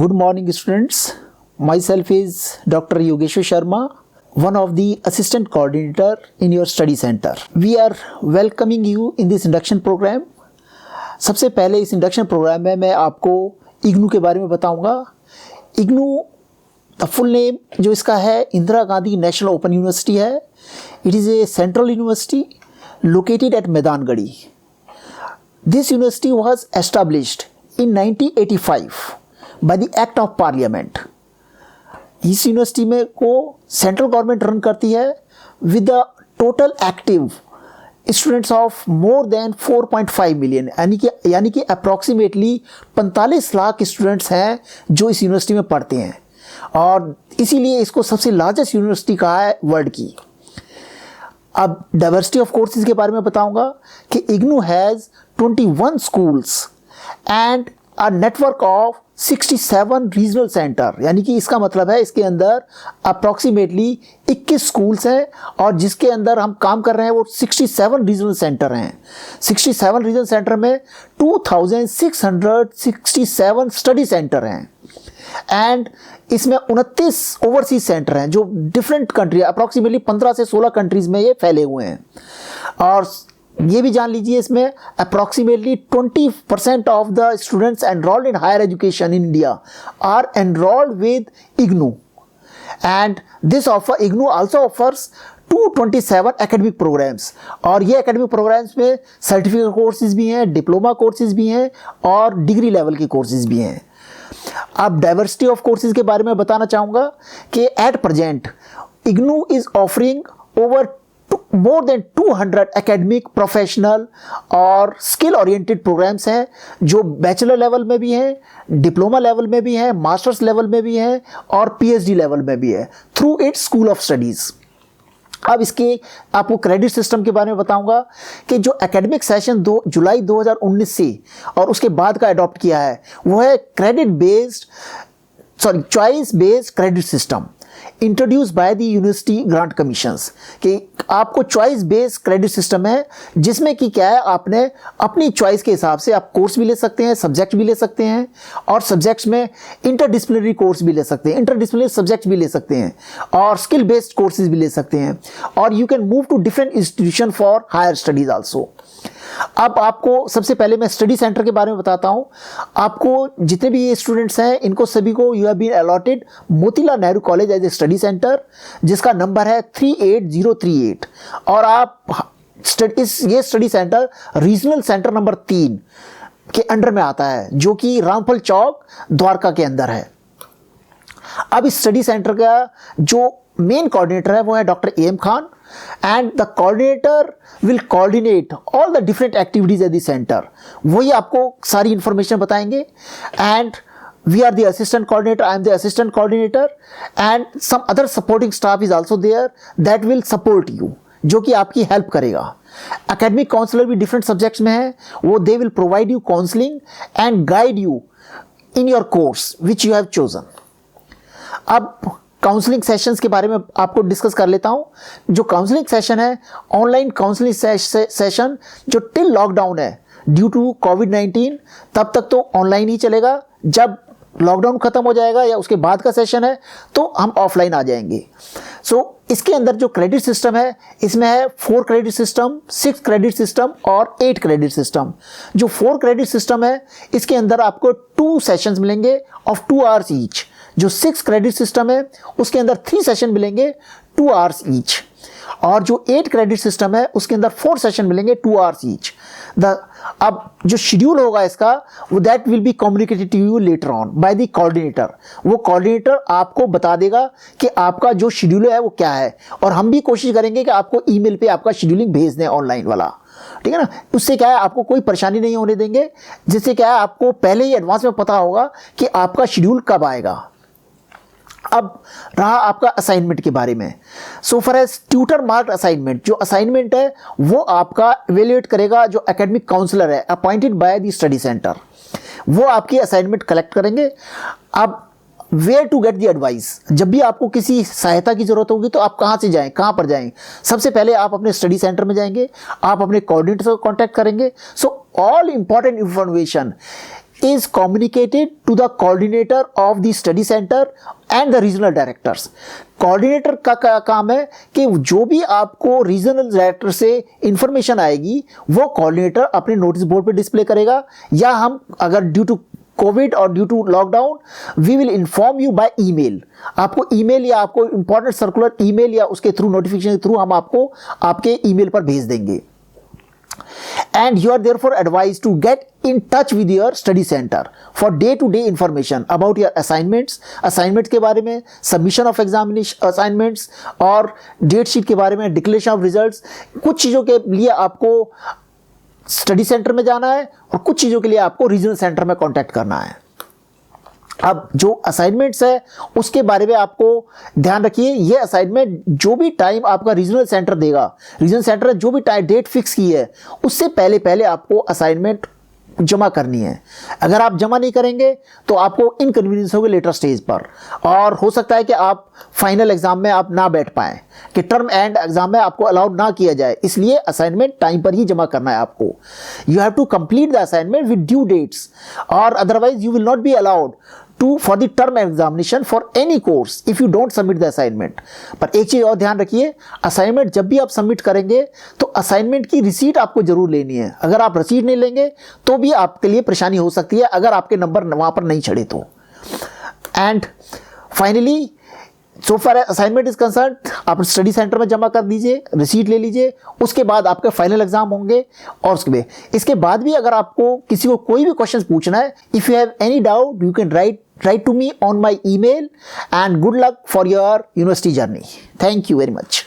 Good morning, students. Myself is Dr. Yogeshwar Sharma, one of the assistant coordinator in your study center. We are welcoming you in this induction program. सबसे पहले इस induction programme में मैं आपको इग्नू के बारे में बताऊंगा. इग्नू द फुल नेम जो इसका है Indira Gandhi national open university है. It is a central university located at Maidangarhi. This university was established in 1985 by the Act of Parliament. इस यूनिवर्सिटी में को सेंट्रल गवर्नमेंट रन करती है with the total active students of more than 4.5 million, यानी कि approximately 45 lakh students हैं जो इस यूनिवर्सिटी में पढ़ते हैं, और इसीलिए इसको सबसे लार्जेस्ट यूनिवर्सिटी कहा है वर्ल्ड की. अब डाइवर्सिटी ऑफ कोर्सेज के बारे में बताऊंगा कि IGNOU has 21 schools and a network of 67 regional centre, यानी कि इसका मतलब है इसके अंदर अप्रॉक्सीमेटली 21 स्कूल्स हैं और जिसके अंदर हम काम कर रहे हैं वो 67 रीजनल सेंटर हैं. 67 रीजनल सेंटर में 2667 स्टडी सेंटर हैं एंड इसमें 29 ओवरसीज सेंटर हैं जो डिफरेंट कंट्री, अप्रॉक्सीमेटली 15 से 16 कंट्रीज़ में ये फैले हुए हैं. और ये भी जान लीजिए इसमें approximately 20% of the students enrolled in higher education in India are enrolled with IGNOU, and this offer IGNOU also offers 227 academic programmes. और ये एकेडमिक प्रोग्राम्स में सर्टिफिकेट कोर्सेज भी हैं, डिप्लोमा कोर्सेज भी हैं और डिग्री लेवल के कोर्सेज भी हैं. अब डाइवर्सिटी ऑफ कोर्सेज के बारे में बताना चाहूँगा कि at present IGNOU is offering over more than 200 academic, professional और स्किल ओरिएंटेड प्रोग्राम्स हैं जो बैचलर लेवल में भी हैं, डिप्लोमा लेवल में भी हैं, मास्टर्स लेवल में भी हैं और पीएचडी लेवल में भी है through it's school of studies. अब इसके आपको क्रेडिट सिस्टम के बारे में बताऊंगा कि जो एकेडमिक सेशन जुलाई 2019 से और उसके बाद का अडॉप्ट किया है वो है choice based credit system introduce by the university grant commissions. कि आपको चॉइस बेस्ड क्रेडिट सिस्टम है जिसमें कि क्या है, आपने अपनी चॉइस के हिसाब से आप कोर्स भी ले सकते हैं, सब्जेक्ट भी ले सकते हैं और सब्जेक्ट्स में इंटरडिसिप्लिनरी कोर्स भी ले सकते हैं, इंटरडिसिप्लिनरी सब्जेक्ट भी ले सकते हैं और स्किल बेस्ड कोर्सेज भी ले सकते हैं, और you can move to different institution for higher studies also. अब आपको सबसे पहले मैं स्टडी सेंटर के बारे में बताता हूं. आपको जितने भी ये स्टूडेंट्स हैं इनको सभी को you have been allotted Motilal Nehru college as a study centre जिसका नंबर है 38038, और आप ये study centre regional centre number 3 के अंडर में आता है जो कि रामफल चौक द्वारका के अंदर है. अब इस स्टडी सेंटर का जो मेन कोऑर्डिनेटर है वो है doctor AM Khan, and the coordinator will coordinate all the different activities at the center. वही आपको सारी इंफॉर्मेशन बताएंगे. and we are the assistant coordinator, I am the assistant coordinator, and some other supporting staff is also there that will support you, जो कि आपकी help करेगा. Academic counsellor भी different subjects में है, वो they will provide you counselling and guide you in your course which you have chosen. अब counselling sessions के बारे में आपको डिस्कस कर लेता हूं. जो काउंसलिंग सेशन है, ऑनलाइन काउंसलिंग सेशन जो टिल लॉकडाउन है ड्यू टू कोविड-19, तब तक तो ऑनलाइन ही चलेगा. जब लॉकडाउन खत्म हो जाएगा या उसके बाद का सेशन है तो हम ऑफलाइन आ जाएंगे. इसके अंदर जो क्रेडिट सिस्टम है इसमें है 4 क्रेडिट सिस्टम, 6 क्रेडिट सिस्टम और 8 क्रेडिट सिस्टम. जो 4 क्रेडिट सिस्टम है इसके अंदर आपको 2 सेशंस मिलेंगे ऑफ 2 आवर्स ईच. जो 6 क्रेडिट सिस्टम है उसके अंदर 3 सेशन मिलेंगे 2 आवर्स ईच, और जो 8 क्रेडिट सिस्टम है उसके अंदर 4 सेशन मिलेंगे 2 आवर्स ईच. अब जो शेड्यूल होगा इसका वो that will be communicated to you later on by the coordinator. वो कोऑर्डिनेटर आपको बता देगा कि आपका जो शेड्यूल है वो क्या है, और हम भी कोशिश करेंगे कि आपको ईमेल पे आपका शेड्यूलिंग भेज दें ऑनलाइन वाला. ठीक है ना. उससे क्या है, आपको कोई परेशानी नहीं होने देंगे, जिससे क्या है आपको पहले ही एडवांस में पता होगा कि आपका शेड्यूल कब आएगा. अब रहा आपका असाइनमेंट के बारे में. So for as tutor mark assignment, जो असाइनमेंट है वो आपका इवेल्युएट करेगा जो एकेडमिक काउंसलर है appointed by the study centre. वो आपकी असाइनमेंट कलेक्ट करेंगे. अब where to get the advice, जब भी आपको किसी सहायता की जरूरत होगी तो आप कहाँ से जाएं, कहाँ पर जाएं. सबसे पहले आप अपने स्टडी सेंटर में जाएंगे, आप अपने कोऑर्डिनेटर से कांटेक्ट करेंगे. So all important information is communicated to the coordinator of the study center and the regional directors. Coordinator का काम है कि जो भी आपको रीजनल डायरेक्टर से इंफॉर्मेशन आएगी वो कोऑर्डिनेटर अपने नोटिस बोर्ड पे डिस्प्ले करेगा, या हम अगर ड्यू टू कोविड और due to lockdown we will inform you by email. आपको ईमेल या आपको इंपॉर्टेंट सर्कुलर ईमेल या उसके थ्रू नोटिफिकेशन के थ्रू हम आपको आपके ईमेल पर भेज देंगे। And you are therefore advised to get in touch with your study center for day-to-day information about your assignments के बारे में, submission of examination assignments और डेट शीट के बारे में, डिक्लेरेशन ऑफ रिजल्ट्स। कुछ चीज़ों के लिए आपको स्टडी सेंटर में जाना है और कुछ चीज़ों के लिए आपको रीजनल सेंटर में कॉन्टैक्ट करना है। अब जो असाइनमेंट्स है उसके बारे में आपको ध्यान रखिए, ये असाइनमेंट जो भी टाइम आपका रीजनल सेंटर देगा, रीजनल सेंटर जो भी डेट फिक्स की है उससे पहले पहले आपको असाइनमेंट जमा करनी है। अगर आप जमा नहीं करेंगे तो आपको इनकन्वीनियंस होगा लेटर स्टेज पर, और हो सकता है कि आप फाइनल एग्जाम में आप ना बैठ पाएँ, कि टर्म एंड एग्जाम में आपको अलाउड ना किया जाए। इसलिए असाइनमेंट टाइम पर ही जमा करना है आपको। You have to complete the assignment with due dates, और otherwise you will not be allowed for the term examination for any course if you don't submit the assignment। पर एक चीज और ध्यान रखिए, असाइनमेंट जब भी आप सबमिट करेंगे तो असाइनमेंट की रिसीट आपको जरूर लेनी है। अगर आप रिसीट नहीं लेंगे तो भी आपके लिए परेशानी हो सकती है अगर आपके नंबर वहां पर नहीं चढ़े तो। And finally so far assignment is concern, आप स्टडी सेंटर में जमा कर दीजिए, रिसीट ले लीजिए, उसके बाद आपके फाइनल एग्जाम होंगे। और इसके बाद भी अगर आपको किसी को कोई भी क्वेश्चन पूछना है, if you have any doubt you can write to me on my email, and good luck for your university journey. Thank you very much.